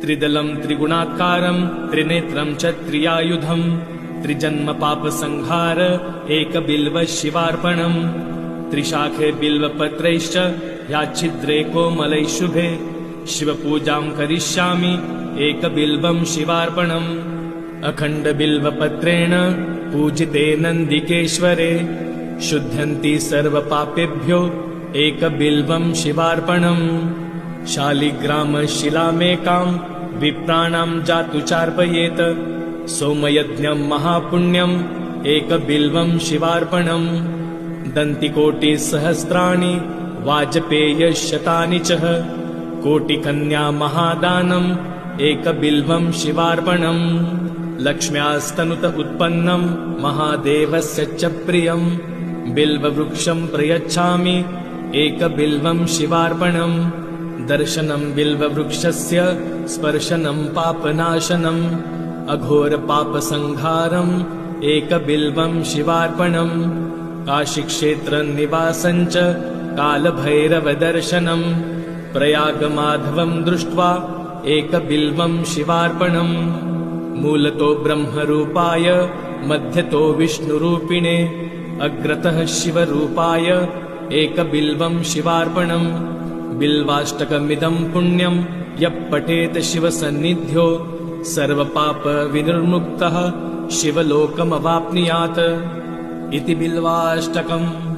त्रिदलं त्रिगुणाकारं त्रिनेत्रं च त्रियायुधं त्रिजन्म पापसंहार एकबिल्व शिवार्पणम् त्रिशाखे बिल्वपत्रैश्च याच्छिद्रे कोमलैः शुभे शिवपूजां करिष्यामि एकबिल्वं शिवार्पणम् अखण्डबिल्वपत्रेण पूजिते नन्दिकेश्वरे शुध्यन्ति सर्वपापेभ्यो एकबिल्वं शिवार्पणम् शालिग्रामशिलामेकां विप्राणां जातु चार्पयेत सोमयज्ञं महापुण्यम् एकबिल्वं शिवार्पणम् दन्तिकोटिसहस्राणि वाजपेयशतानि च कोटिकन्या महादानम् एकबिल्वं शिवार्पणम् लक्ष्म्यास्तनुत उत्पन्नं महादेवस्य च प्रियं बिल्ववृक्षं प्रयच्छामि एकबिल्वं शिवार्पणम् दर्शनं बिल्ववृक्षस्य स्पर्शनं पापनाशनम् अघोरपापसंहारम् एकबिल्वं शिवार्पणम् काशीक्षेत्रनिवासं च कालभैरवदर्शनम् प्रयागमाधवं दृष्ट्वा एकबिल्वं शिवार्पणम् मूलतो ब्रह्मरूपाय मध्यतो विष्णुरूपिणे अग्रतः शिवरूपाय एकबिल्वं शिवार्पणम् बिल्वाष्टकमिदं पुण्यं यः पठेत शिवसन्निध्यो सर्वपापविनिर्मुक्तः शिवलोकमवाप्नुयात् इति बिल्वाष्टकम्।